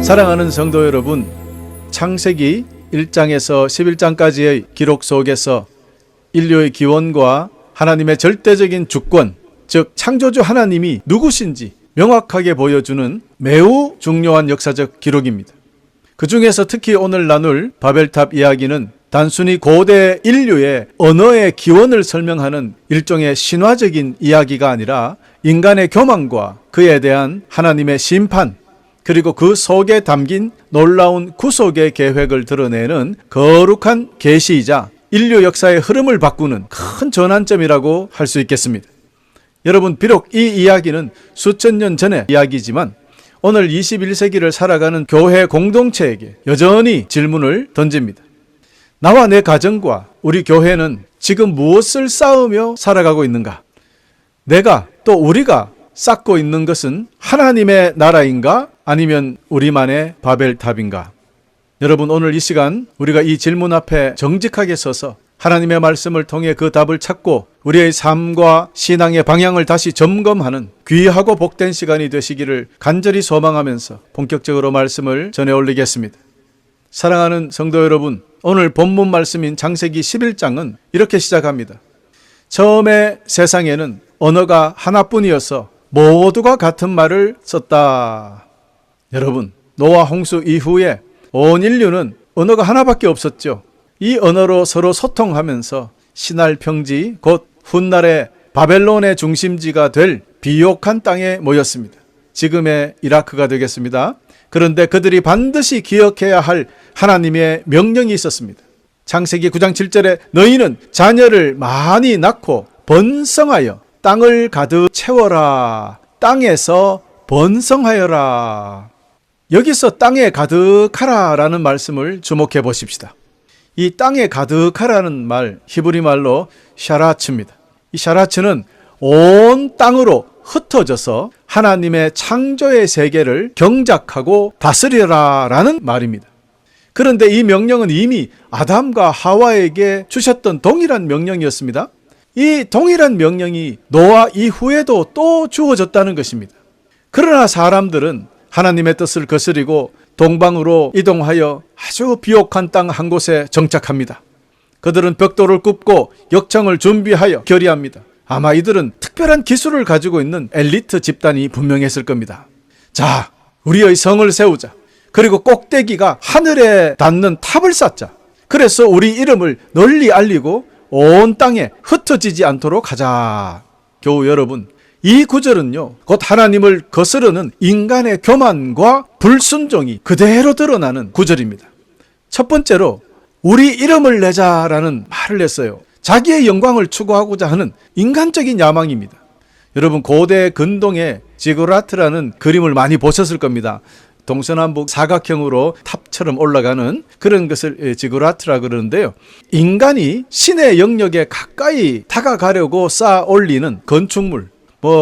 사랑하는 성도 여러분, 창세기 1장에서 11장까지의 기록 속에서 인류의 기원과 하나님의 절대적인 주권, 즉 창조주 하나님이 누구신지 명확하게 보여주는 매우 중요한 역사적 기록입니다. 그 중에서 특히 오늘 나눌 바벨탑 이야기는 단순히 고대 인류의 언어의 기원을 설명하는 일종의 신화적인 이야기가 아니라 인간의 교만과 그에 대한 하나님의 심판, 그리고 그 속에 담긴 놀라운 구속의 계획을 드러내는 거룩한 계시이자 인류 역사의 흐름을 바꾸는 큰 전환점이라고 할 수 있겠습니다. 여러분, 비록 이 이야기는 수천 년 전의 이야기지만 오늘 21세기를 살아가는 교회 공동체에게 여전히 질문을 던집니다. 나와 내 가정과 우리 교회는 지금 무엇을 쌓으며 살아가고 있는가? 내가 또 우리가 쌓고 있는 것은 하나님의 나라인가? 아니면 우리만의 바벨탑인가? 여러분, 오늘 이 시간 우리가 이 질문 앞에 정직하게 서서 하나님의 말씀을 통해 그 답을 찾고 우리의 삶과 신앙의 방향을 다시 점검하는 귀하고 복된 시간이 되시기를 간절히 소망하면서 본격적으로 말씀을 전해 올리겠습니다. 사랑하는 성도 여러분, 오늘 본문 말씀인 창세기 11장은 이렇게 시작합니다. 처음에 세상에는 언어가 하나뿐이어서 모두가 같은 말을 썼다. 여러분, 노아 홍수 이후에 온 인류는 언어가 하나밖에 없었죠. 이 언어로 서로 소통하면서 신할 평지, 곧 훗날의 바벨론의 중심지가 될 비옥한 땅에 모였습니다. 지금의 이라크가 되겠습니다. 그런데 그들이 반드시 기억해야 할 하나님의 명령이 있었습니다. 창세기 9장 7절에 너희는 자녀를 많이 낳고 번성하여 땅을 가득 채워라. 땅에서 번성하여라. 여기서 땅에 가득하라 라는 말씀을 주목해 보십시다. 이 땅에 가득하라는 말, 히브리 말로 샤라츠입니다. 이 샤라츠는 온 땅으로 흩어져서 하나님의 창조의 세계를 경작하고 다스리라 라는 말입니다. 그런데 이 명령은 이미 아담과 하와에게 주셨던 동일한 명령이었습니다. 이 동일한 명령이 노아 이후에도 또 주어졌다는 것입니다. 그러나 사람들은 하나님의 뜻을 거스리고 동방으로 이동하여 아주 비옥한 땅 한 곳에 정착합니다. 그들은 벽돌을 굽고 역청을 준비하여 결의합니다. 아마 이들은 특별한 기술을 가지고 있는 엘리트 집단이 분명했을 겁니다. 자, 우리의 성을 세우자. 그리고 꼭대기가 하늘에 닿는 탑을 쌓자. 그래서 우리 이름을 널리 알리고 온 땅에 흩어지지 않도록 하자. 교우 여러분, 이 구절은요, 곧 하나님을 거스르는 인간의 교만과 불순종이 그대로 드러나는 구절입니다. 첫 번째로 우리 이름을 내자라는 말을 했어요. 자기의 영광을 추구하고자 하는 인간적인 야망입니다. 여러분, 고대 근동에 지구라트라는 그림을 많이 보셨을 겁니다. 동서남북 사각형으로 탑처럼 올라가는 그런 것을 지구라트라 그러는데요. 인간이 신의 영역에 가까이 다가가려고 쌓아 올리는 건축물,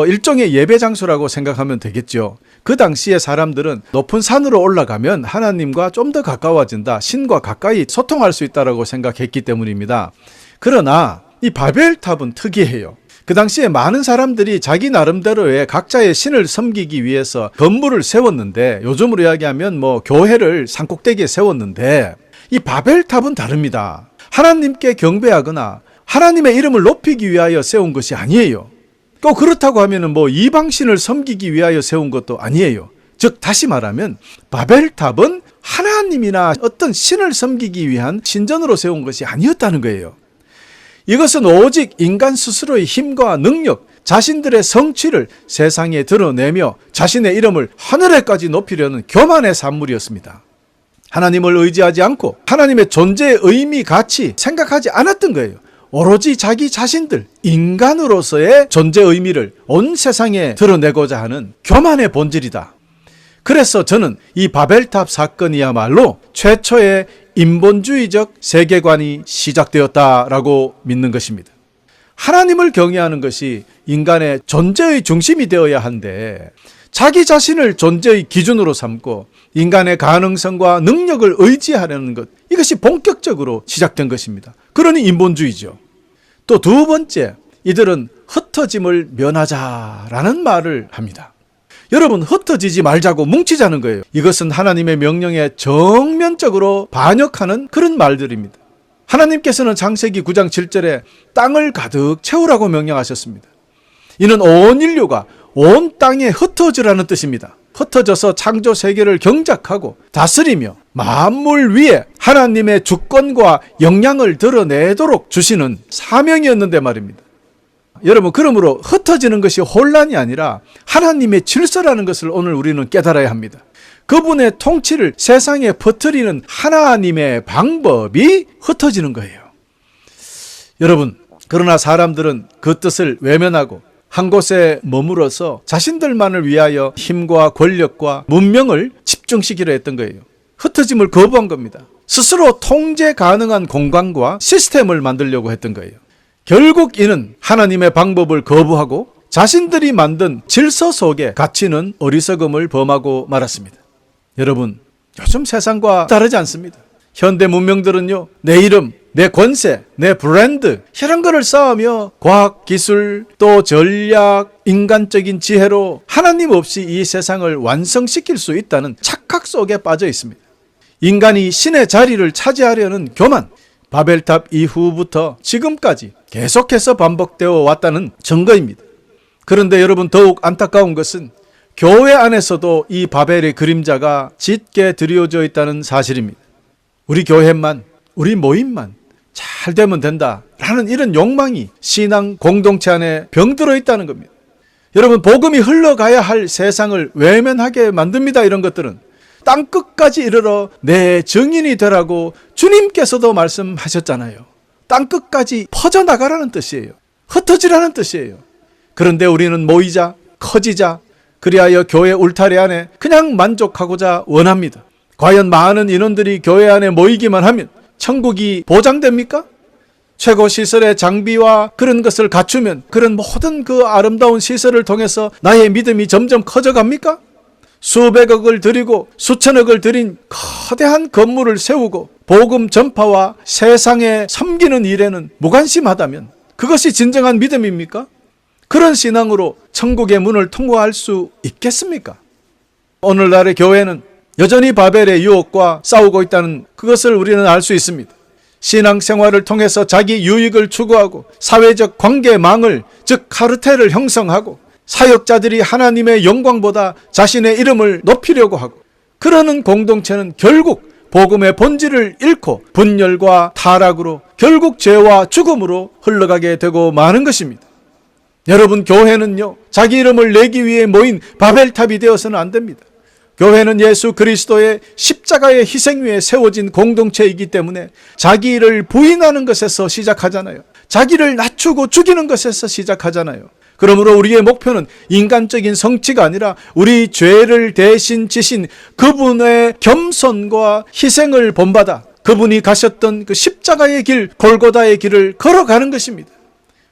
일종의 예배 장소라고 생각하면 되겠죠. 그 당시에 사람들은 높은 산으로 올라가면 하나님과 좀 더 가까워진다, 신과 가까이 소통할 수 있다고 생각했기 때문입니다. 그러나 이 바벨탑은 특이해요. 그 당시에 많은 사람들이 자기 나름대로의 각자의 신을 섬기기 위해서 건물을 세웠는데, 요즘으로 이야기하면 교회를 산꼭대기에 세웠는데, 이 바벨탑은 다릅니다. 하나님께 경배하거나 하나님의 이름을 높이기 위하여 세운 것이 아니에요. 또 그렇다고 하면 이방신을 섬기기 위하여 세운 것도 아니에요. 즉 다시 말하면 바벨탑은 하나님이나 어떤 신을 섬기기 위한 신전으로 세운 것이 아니었다는 거예요. 이것은 오직 인간 스스로의 힘과 능력, 자신들의 성취를 세상에 드러내며 자신의 이름을 하늘에까지 높이려는 교만의 산물이었습니다. 하나님을 의지하지 않고 하나님의 존재의 의미, 가치 생각하지 않았던 거예요. 오로지 자기 자신들, 인간으로서의 존재 의미를 온 세상에 드러내고자 하는 교만의 본질이다. 그래서 저는 이 바벨탑 사건이야말로 최초의 인본주의적 세계관이 시작되었다라고 믿는 것입니다. 하나님을 경외하는 것이 인간의 존재의 중심이 되어야 한데, 자기 자신을 존재의 기준으로 삼고 인간의 가능성과 능력을 의지하려는 것, 이것이 본격적으로 시작된 것입니다. 그러니 인본주의죠. 또 두 번째, 이들은 흩어짐을 면하자라는 말을 합니다. 여러분, 흩어지지 말자고 뭉치자는 거예요. 이것은 하나님의 명령에 정면적으로 반역하는 그런 말들입니다. 하나님께서는 창세기 9장 7절에 땅을 가득 채우라고 명령하셨습니다. 이는 온 인류가 온 땅에 흩어지라는 뜻입니다. 흩어져서 창조 세계를 경작하고 다스리며 만물 위에 하나님의 주권과 영향을 드러내도록 주시는 사명이었는데 말입니다. 여러분, 그러므로 흩어지는 것이 혼란이 아니라 하나님의 질서라는 것을 오늘 우리는 깨달아야 합니다. 그분의 통치를 세상에 퍼뜨리는 하나님의 방법이 흩어지는 거예요. 여러분, 그러나 사람들은 그 뜻을 외면하고 한 곳에 머물어서 자신들만을 위하여 힘과 권력과 문명을 집중시키려 했던 거예요. 흩어짐을 거부한 겁니다. 스스로 통제 가능한 공간과 시스템을 만들려고 했던 거예요. 결국 이는 하나님의 방법을 거부하고 자신들이 만든 질서 속에 갇히는 어리석음을 범하고 말았습니다. 여러분, 요즘 세상과 다르지 않습니다. 현대 문명들은요, 내 이름, 내 권세, 내 브랜드, 이런 거를 쌓으며 과학, 기술, 또 전략, 인간적인 지혜로 하나님 없이 이 세상을 완성시킬 수 있다는 착각 속에 빠져 있습니다. 인간이 신의 자리를 차지하려는 교만, 바벨탑 이후부터 지금까지 계속해서 반복되어 왔다는 증거입니다. 그런데 여러분, 더욱 안타까운 것은 교회 안에서도 이 바벨의 그림자가 짙게 드리워져 있다는 사실입니다. 우리 교회만, 우리 모임만 잘 되면 된다라는 이런 욕망이 신앙 공동체 안에 병들어 있다는 겁니다. 여러분, 복음이 흘러가야 할 세상을 외면하게 만듭니다. 이런 것들은 땅끝까지 이르러 내 증인이 되라고 주님께서도 말씀하셨잖아요. 땅끝까지 퍼져나가라는 뜻이에요. 흩어지라는 뜻이에요. 그런데 우리는 모이자, 커지자, 그리하여 교회 울타리 안에 그냥 만족하고자 원합니다. 과연 많은 인원들이 교회 안에 모이기만 하면 천국이 보장됩니까? 최고 시설의 장비와 그런 것을 갖추면 그런 모든 그 아름다운 시설을 통해서 나의 믿음이 점점 커져갑니까? 수백억을 들이고 수천억을 들인 거대한 건물을 세우고 복음 전파와 세상에 섬기는 일에는 무관심하다면 그것이 진정한 믿음입니까? 그런 신앙으로 천국의 문을 통과할 수 있겠습니까? 오늘날의 교회는 여전히 바벨의 유혹과 싸우고 있다는 그것을 우리는 알 수 있습니다. 신앙생활을 통해서 자기 유익을 추구하고 사회적 관계망을, 즉 카르텔을 형성하고 사역자들이 하나님의 영광보다 자신의 이름을 높이려고 하고, 그러는 공동체는 결국 복음의 본질을 잃고 분열과 타락으로 결국 죄와 죽음으로 흘러가게 되고 마는 것입니다. 여러분, 교회는요, 자기 이름을 내기 위해 모인 바벨탑이 되어서는 안 됩니다. 교회는 예수 그리스도의 십자가의 희생 위에 세워진 공동체이기 때문에 자기를 부인하는 것에서 시작하잖아요. 자기를 낮추고 죽이는 것에서 시작하잖아요. 그러므로 우리의 목표는 인간적인 성취가 아니라 우리 죄를 대신 지신 그분의 겸손과 희생을 본받아 그분이 가셨던 그 십자가의 길, 골고다의 길을 걸어가는 것입니다.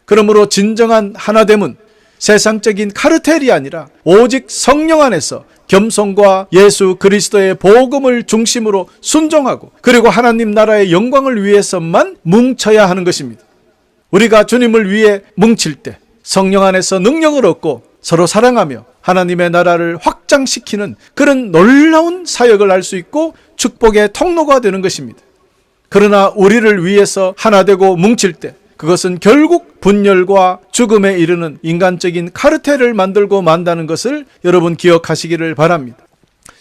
그러므로 진정한 하나됨은 세상적인 카르텔이 아니라 오직 성령 안에서 겸손과 예수 그리스도의 복음을 중심으로 순종하고 그리고 하나님 나라의 영광을 위해서만 뭉쳐야 하는 것입니다. 우리가 주님을 위해 뭉칠 때 성령 안에서 능력을 얻고 서로 사랑하며 하나님의 나라를 확장시키는 그런 놀라운 사역을 할 수 있고 축복의 통로가 되는 것입니다. 그러나 우리를 위해서 하나 되고 뭉칠 때 그것은 결국 분열과 죽음에 이르는 인간적인 카르텔을 만들고 만다는 것을 여러분 기억하시기를 바랍니다.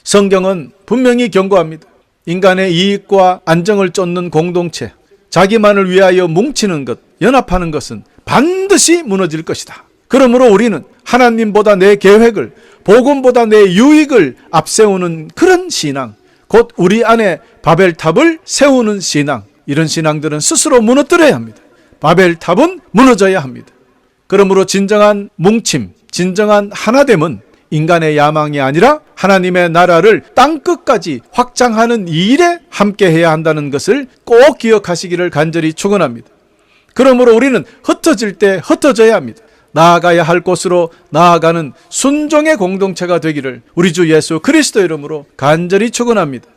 성경은 분명히 경고합니다. 인간의 이익과 안정을 쫓는 공동체, 자기만을 위하여 뭉치는 것, 연합하는 것은 반드시 무너질 것이다. 그러므로 우리는 하나님보다 내 계획을, 복음보다 내 유익을 앞세우는 그런 신앙, 곧 우리 안에 바벨탑을 세우는 신앙, 이런 신앙들은 스스로 무너뜨려야 합니다. 바벨탑은 무너져야 합니다. 그러므로 진정한 뭉침, 진정한 하나됨은 인간의 야망이 아니라 하나님의 나라를 땅끝까지 확장하는 일에 함께해야 한다는 것을 꼭 기억하시기를 간절히 축원합니다. 그러므로 우리는 흩어질 때 흩어져야 합니다. 나아가야 할 곳으로 나아가는 순종의 공동체가 되기를 우리 주 예수 그리스도 이름으로 간절히 축원합니다.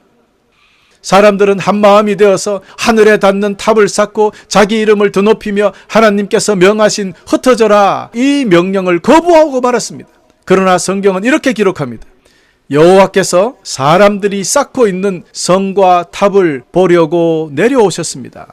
사람들은 한 마음이 되어서 하늘에 닿는 탑을 쌓고 자기 이름을 드높이며 하나님께서 명하신 흩어져라 이 명령을 거부하고 말았습니다. 그러나 성경은 이렇게 기록합니다. 여호와께서 사람들이 쌓고 있는 성과 탑을 보려고 내려오셨습니다.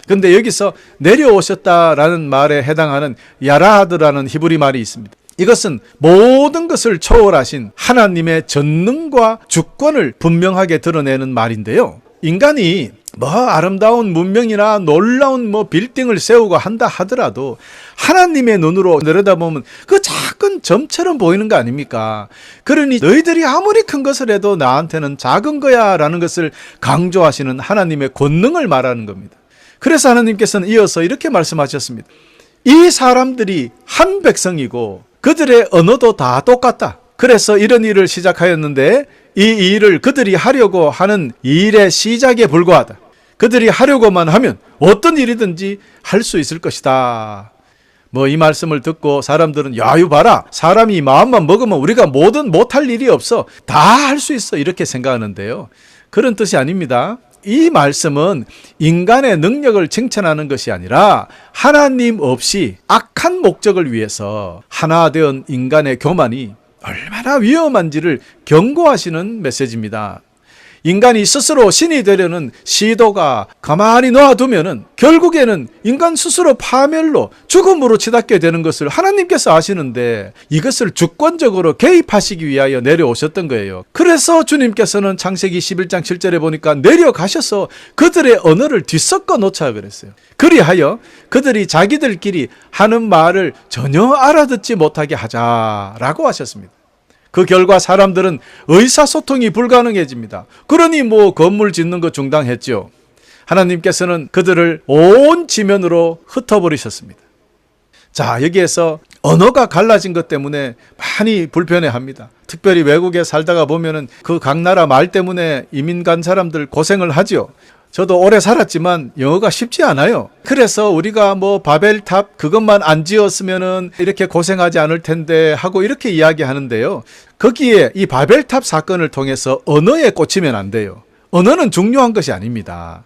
그런데 여기서 내려오셨다라는 말에 해당하는 야라드라는 히브리 말이 있습니다. 이것은 모든 것을 초월하신 하나님의 전능과 주권을 분명하게 드러내는 말인데요. 인간이 아름다운 문명이나 놀라운 빌딩을 세우고 한다 하더라도 하나님의 눈으로 내려다보면 그 작은 점처럼 보이는 거 아닙니까? 그러니 너희들이 아무리 큰 것을 해도 나한테는 작은 거야 라는 것을 강조하시는 하나님의 권능을 말하는 겁니다. 그래서 하나님께서는 이어서 이렇게 말씀하셨습니다. 이 사람들이 한 백성이고 그들의 언어도 다 똑같다. 그래서 이런 일을 시작하였는데 이 일을 그들이 하려고 하는 일의 시작에 불과하다. 그들이 하려고만 하면 어떤 일이든지 할 수 있을 것이다. 이 말씀을 듣고 사람들은 야, 이거 봐라. 사람이 마음만 먹으면 우리가 뭐든 못할 일이 없어. 다 할 수 있어. 이렇게 생각하는데요. 그런 뜻이 아닙니다. 이 말씀은 인간의 능력을 칭찬하는 것이 아니라 하나님 없이 악한 목적을 위해서 하나 된 인간의 교만이 얼마나 위험한지를 경고하시는 메시지입니다. 인간이 스스로 신이 되려는 시도가 가만히 놓아두면은 결국에는 인간 스스로 파멸로 죽음으로 치닫게 되는 것을 하나님께서 아시는데 이것을 주권적으로 개입하시기 위하여 내려오셨던 거예요. 그래서 주님께서는 창세기 11장 7절에 보니까 내려가셔서 그들의 언어를 뒤섞어 놓자 그랬어요. 그리하여 그들이 자기들끼리 하는 말을 전혀 알아듣지 못하게 하자라고 하셨습니다. 그 결과 사람들은 의사소통이 불가능해집니다. 그러니 건물 짓는 거 중단했죠. 하나님께서는 그들을 온 지면으로 흩어버리셨습니다. 자, 여기에서 언어가 갈라진 것 때문에 많이 불편해합니다. 특별히 외국에 살다가 보면은 그 각 나라 말 때문에 이민 간 사람들 고생을 하죠. 저도 오래 살았지만 영어가 쉽지 않아요. 그래서 우리가 바벨탑 그것만 안 지었으면은 이렇게 고생하지 않을 텐데 하고 이렇게 이야기하는데요. 거기에 이 바벨탑 사건을 통해서 언어에 꽂히면 안 돼요. 언어는 중요한 것이 아닙니다.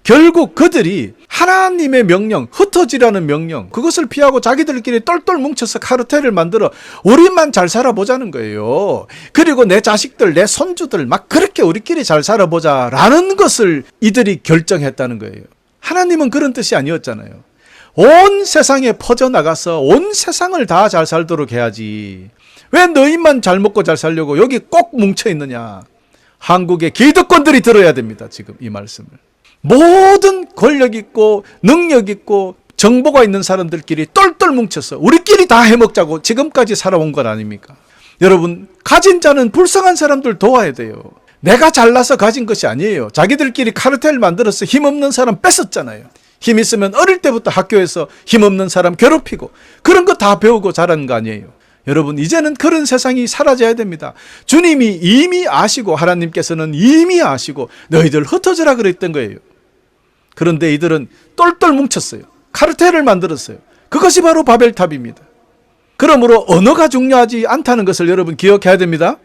결국 그들이 하나님의 명령, 흩어지라는 명령, 그것을 피하고 자기들끼리 똘똘 뭉쳐서 카르텔을 만들어 우리만 잘 살아보자는 거예요. 그리고 내 자식들, 내 손주들 막 그렇게 우리끼리 잘 살아보자라는 것을 이들이 결정했다는 거예요. 하나님은 그런 뜻이 아니었잖아요. 온 세상에 퍼져나가서 온 세상을 다 잘 살도록 해야지. 왜 너희만 잘 먹고 잘 살려고 여기 꼭 뭉쳐 있느냐. 한국의 기득권들이 들어야 됩니다. 지금 이 말씀을. 모든 권력 있고 능력 있고 정보가 있는 사람들끼리 똘똘 뭉쳐서 우리끼리 다 해먹자고 지금까지 살아온 건 아닙니까? 여러분, 가진 자는 불쌍한 사람들 도와야 돼요. 내가 잘나서 가진 것이 아니에요. 자기들끼리 카르텔 만들어서 힘없는 사람 뺏었잖아요. 힘 있으면 어릴 때부터 학교에서 힘없는 사람 괴롭히고 그런 거 다 배우고 자라는 거 아니에요. 여러분, 이제는 그런 세상이 사라져야 됩니다. 주님이 이미 아시고 하나님께서는 이미 아시고 너희들 흩어져라 그랬던 거예요. 그런데 이들은 똘똘 뭉쳤어요. 카르텔을 만들었어요. 그것이 바로 바벨탑입니다. 그러므로 언어가 중요하지 않다는 것을 여러분 기억해야 됩니다.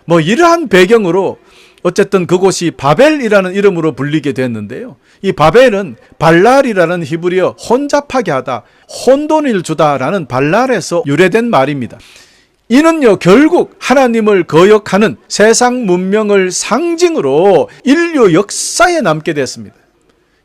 이러한 배경으로 어쨌든 그곳이 바벨이라는 이름으로 불리게 됐는데요. 이 바벨은 발랄이라는 히브리어 혼잡하게 하다, 혼돈을 주다라는 발랄에서 유래된 말입니다. 이는요, 결국 하나님을 거역하는 세상 문명을 상징으로 인류 역사에 남게 됐습니다.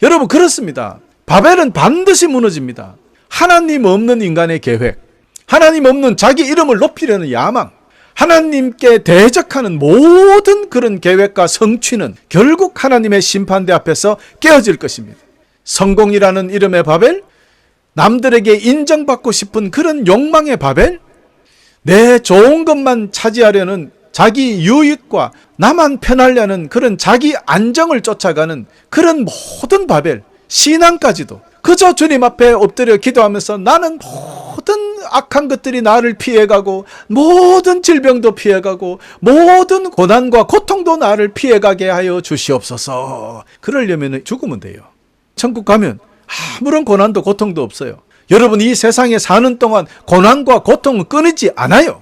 여러분, 그렇습니다. 바벨은 반드시 무너집니다. 하나님 없는 인간의 계획, 하나님 없는 자기 이름을 높이려는 야망, 하나님께 대적하는 모든 그런 계획과 성취는 결국 하나님의 심판대 앞에서 깨어질 것입니다. 성공이라는 이름의 바벨, 남들에게 인정받고 싶은 그런 욕망의 바벨, 내 좋은 것만 차지하려는 자기 유익과 나만 편하려는 그런 자기 안정을 쫓아가는 그런 모든 바벨, 신앙까지도 그저 주님 앞에 엎드려 기도하면서 나는 모든 악한 것들이 나를 피해가고 모든 질병도 피해가고 모든 고난과 고통도 나를 피해가게 하여 주시옵소서. 그러려면 죽으면 돼요. 천국 가면 아무런 고난도 고통도 없어요. 여러분, 이 세상에 사는 동안 고난과 고통은 끊이지 않아요.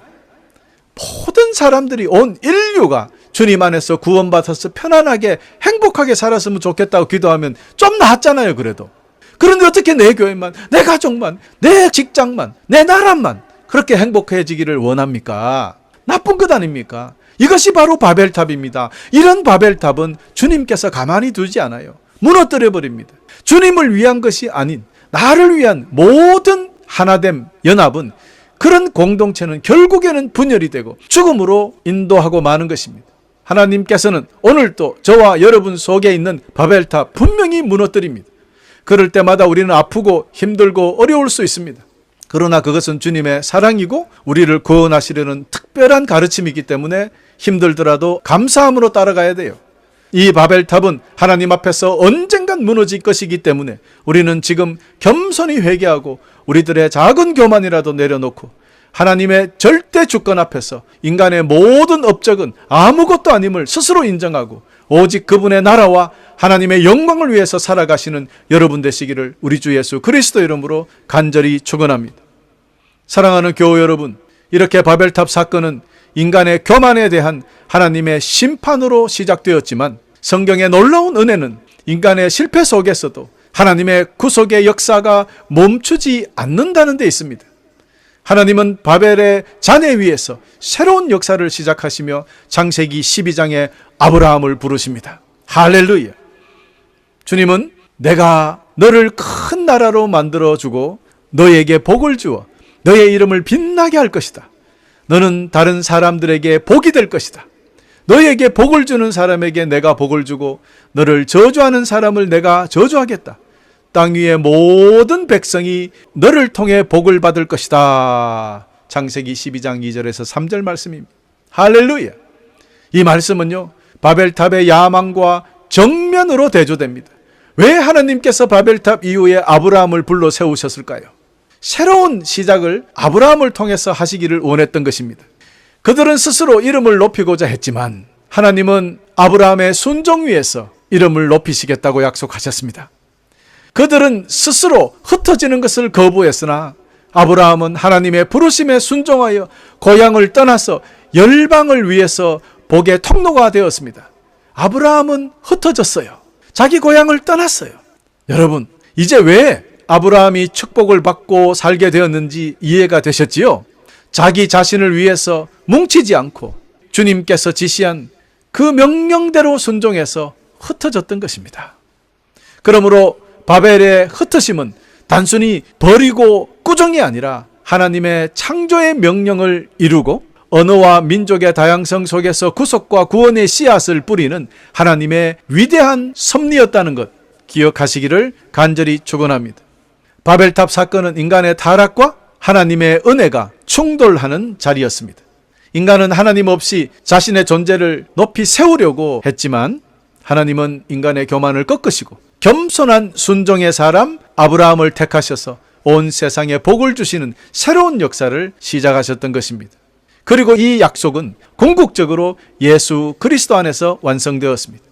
모든 사람들이, 온 인류가 주님 안에서 구원받아서 편안하게 행복하게 살았으면 좋겠다고 기도하면 좀 낫잖아요. 그래도. 그런데 어떻게 내 교회만, 내 가족만, 내 직장만, 내 나라만 그렇게 행복해지기를 원합니까? 나쁜 것 아닙니까? 이것이 바로 바벨탑입니다. 이런 바벨탑은 주님께서 가만히 두지 않아요. 무너뜨려 버립니다. 주님을 위한 것이 아닌 나를 위한 모든 하나됨, 연합은, 그런 공동체는 결국에는 분열이 되고 죽음으로 인도하고 마는 것입니다. 하나님께서는 오늘도 저와 여러분 속에 있는 바벨탑 분명히 무너뜨립니다. 그럴 때마다 우리는 아프고 힘들고 어려울 수 있습니다. 그러나 그것은 주님의 사랑이고 우리를 구원하시려는 특별한 가르침이기 때문에 힘들더라도 감사함으로 따라가야 돼요. 이 바벨탑은 하나님 앞에서 언젠간 무너질 것이기 때문에 우리는 지금 겸손히 회개하고 우리들의 작은 교만이라도 내려놓고 하나님의 절대 주권 앞에서 인간의 모든 업적은 아무것도 아님을 스스로 인정하고 오직 그분의 나라와 하나님의 영광을 위해서 살아가시는 여러분 되시기를 우리 주 예수 그리스도 이름으로 간절히 축원합니다. 사랑하는 교우 여러분, 이렇게 바벨탑 사건은 인간의 교만에 대한 하나님의 심판으로 시작되었지만 성경의 놀라운 은혜는 인간의 실패 속에서도 하나님의 구속의 역사가 멈추지 않는다는 데 있습니다. 하나님은 바벨의 잔해 위에서 새로운 역사를 시작하시며 창세기 12장에 아브라함을 부르십니다. 할렐루야. 주님은 내가 너를 큰 나라로 만들어주고 너에게 복을 주어 너의 이름을 빛나게 할 것이다. 너는 다른 사람들에게 복이 될 것이다. 너에게 복을 주는 사람에게 내가 복을 주고 너를 저주하는 사람을 내가 저주하겠다. 땅 위의 모든 백성이 너를 통해 복을 받을 것이다. 창세기 12장 2절에서 3절 말씀입니다. 할렐루야. 이 말씀은요, 바벨탑의 야망과 정면으로 대조됩니다. 왜 하나님께서 바벨탑 이후에 아브라함을 불러 세우셨을까요? 새로운 시작을 아브라함을 통해서 하시기를 원했던 것입니다. 그들은 스스로 이름을 높이고자 했지만 하나님은 아브라함의 순종 위에서 이름을 높이시겠다고 약속하셨습니다. 그들은 스스로 흩어지는 것을 거부했으나 아브라함은 하나님의 부르심에 순종하여 고향을 떠나서 열방을 위해서 복의 통로가 되었습니다. 아브라함은 흩어졌어요. 자기 고향을 떠났어요. 여러분, 이제 왜 아브라함이 축복을 받고 살게 되었는지 이해가 되셨지요? 자기 자신을 위해서 뭉치지 않고 주님께서 지시한 그 명령대로 순종해서 흩어졌던 것입니다. 그러므로 바벨의 흩어짐은 단순히 버리고 꾸정이 아니라 하나님의 창조의 명령을 이루고 언어와 민족의 다양성 속에서 구속과 구원의 씨앗을 뿌리는 하나님의 위대한 섭리였다는 것 기억하시기를 간절히 축원합니다. 바벨탑 사건은 인간의 타락과 하나님의 은혜가 충돌하는 자리였습니다. 인간은 하나님 없이 자신의 존재를 높이 세우려고 했지만 하나님은 인간의 교만을 꺾으시고 겸손한 순종의 사람 아브라함을 택하셔서 온 세상에 복을 주시는 새로운 역사를 시작하셨던 것입니다. 그리고 이 약속은 궁극적으로 예수 그리스도 안에서 완성되었습니다.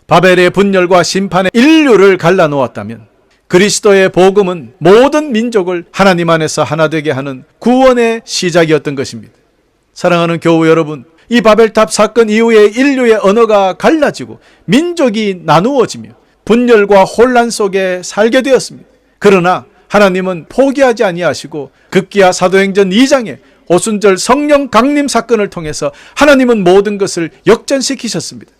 바벨의 분열과 심판의 인류를 갈라놓았다면 그리스도의 복음은 모든 민족을 하나님 안에서 하나 되게 하는 구원의 시작이었던 것입니다. 사랑하는 교우 여러분, 이 바벨탑 사건 이후에 인류의 언어가 갈라지고 민족이 나누어지며 분열과 혼란 속에 살게 되었습니다. 그러나 하나님은 포기하지 아니하시고 급기야 사도행전 2장에 오순절 성령 강림 사건을 통해서 하나님은 모든 것을 역전시키셨습니다.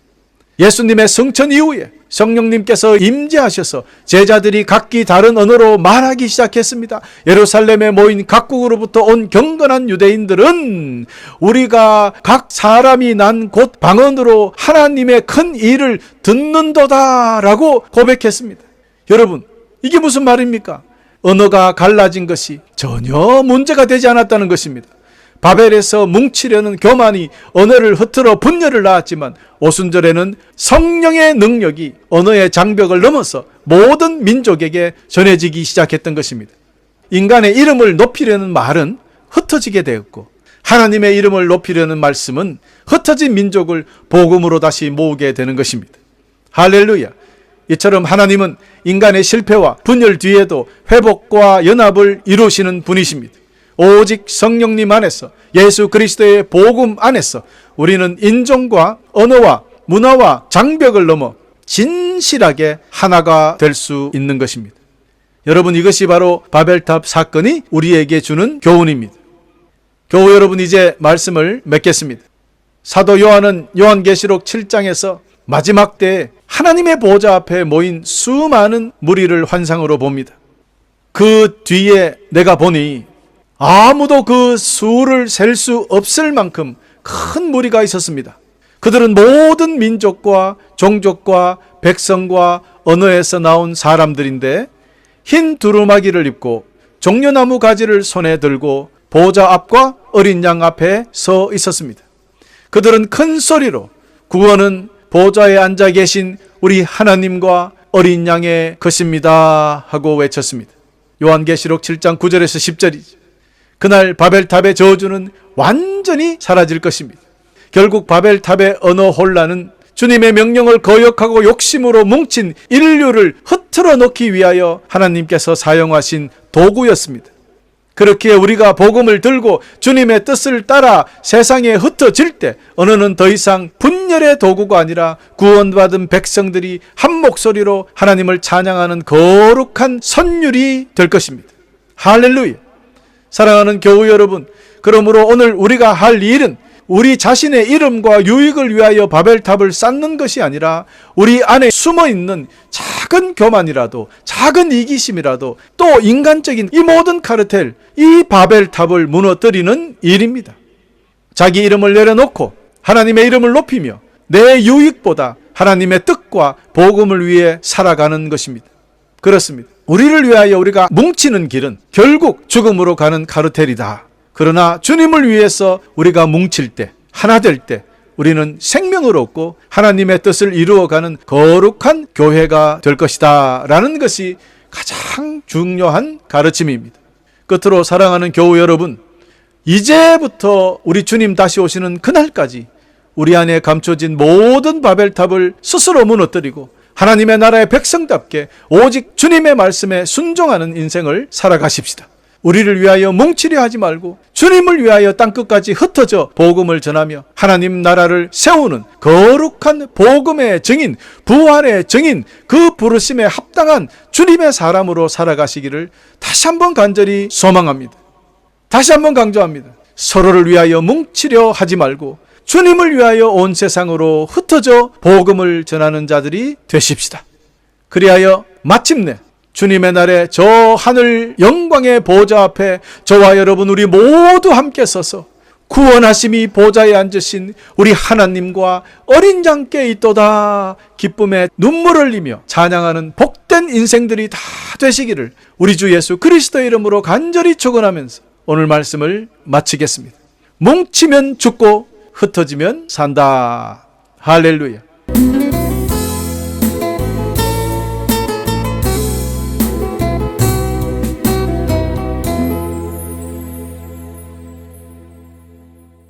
예수님의 승천 이후에 성령님께서 임재하셔서 제자들이 각기 다른 언어로 말하기 시작했습니다. 예루살렘에 모인 각국으로부터 온 경건한 유대인들은 우리가 각 사람이 난 곳 방언으로 하나님의 큰 일을 듣는도다라고 고백했습니다. 여러분, 이게 무슨 말입니까? 언어가 갈라진 것이 전혀 문제가 되지 않았다는 것입니다. 바벨에서 뭉치려는 교만이 언어를 흐트러 분열을 낳았지만 오순절에는 성령의 능력이 언어의 장벽을 넘어서 모든 민족에게 전해지기 시작했던 것입니다. 인간의 이름을 높이려는 말은 흩어지게 되었고 하나님의 이름을 높이려는 말씀은 흩어진 민족을 복음으로 다시 모으게 되는 것입니다. 할렐루야. 이처럼 하나님은 인간의 실패와 분열 뒤에도 회복과 연합을 이루시는 분이십니다. 오직 성령님 안에서 예수 그리스도의 복음 안에서 우리는 인종과 언어와 문화와 장벽을 넘어 진실하게 하나가 될 수 있는 것입니다. 여러분, 이것이 바로 바벨탑 사건이 우리에게 주는 교훈입니다. 교우 여러분, 이제 말씀을 맺겠습니다. 사도 요한은 요한계시록 7장에서 마지막 때에 하나님의 보좌 앞에 모인 수많은 무리를 환상으로 봅니다. 그 뒤에 내가 보니 아무도 그 수를 셀 수 없을 만큼 큰 무리가 있었습니다. 그들은 모든 민족과 종족과 백성과 언어에서 나온 사람들인데 흰 두루마기를 입고 종려나무 가지를 손에 들고 보좌 앞과 어린 양 앞에 서 있었습니다. 그들은 큰 소리로 구원은 보좌에 앉아 계신 우리 하나님과 어린 양의 것입니다 하고 외쳤습니다. 요한계시록 7장 9절에서 10절이죠. 그날 바벨탑의 저주는 완전히 사라질 것입니다. 결국 바벨탑의 언어 혼란은 주님의 명령을 거역하고 욕심으로 뭉친 인류를 흐트러 놓기 위하여 하나님께서 사용하신 도구였습니다. 그렇기에 우리가 복음을 들고 주님의 뜻을 따라 세상에 흩어질 때 언어는 더 이상 분열의 도구가 아니라 구원받은 백성들이 한 목소리로 하나님을 찬양하는 거룩한 선율이 될 것입니다. 할렐루야. 사랑하는 교우 여러분, 그러므로 오늘 우리가 할 일은 우리 자신의 이름과 유익을 위하여 바벨탑을 쌓는 것이 아니라 우리 안에 숨어있는 작은 교만이라도, 작은 이기심이라도, 또 인간적인 이 모든 카르텔, 이 바벨탑을 무너뜨리는 일입니다. 자기 이름을 내려놓고 하나님의 이름을 높이며 내 유익보다 하나님의 뜻과 복음을 위해 살아가는 것입니다. 그렇습니다. 우리를 위하여 우리가 뭉치는 길은 결국 죽음으로 가는 카르텔이다. 그러나 주님을 위해서 우리가 뭉칠 때, 하나 될 때 우리는 생명을 얻고 하나님의 뜻을 이루어가는 거룩한 교회가 될 것이다 라는 것이 가장 중요한 가르침입니다. 끝으로 사랑하는 교우 여러분, 이제부터 우리 주님 다시 오시는 그날까지 우리 안에 감춰진 모든 바벨탑을 스스로 무너뜨리고 하나님의 나라의 백성답게 오직 주님의 말씀에 순종하는 인생을 살아가십시다. 우리를 위하여 뭉치려 하지 말고 주님을 위하여 땅끝까지 흩어져 복음을 전하며 하나님 나라를 세우는 거룩한 복음의 증인, 부활의 증인, 그 부르심에 합당한 주님의 사람으로 살아가시기를 다시 한번 간절히 소망합니다. 다시 한번 강조합니다. 서로를 위하여 뭉치려 하지 말고 주님을 위하여 온 세상으로 흩어져 복음을 전하는 자들이 되십시다. 그리하여 마침내 주님의 날에 저 하늘 영광의 보좌 앞에 저와 여러분 우리 모두 함께 서서 구원하심이 보좌에 앉으신 우리 하나님과 어린 양께 있도다 기쁨에 눈물을 흘리며 찬양하는 복된 인생들이 다 되시기를 우리 주 예수 그리스도의 이름으로 간절히 축원하면서 오늘 말씀을 마치겠습니다. 뭉치면 죽고 흩어지면 산다. 할렐루야.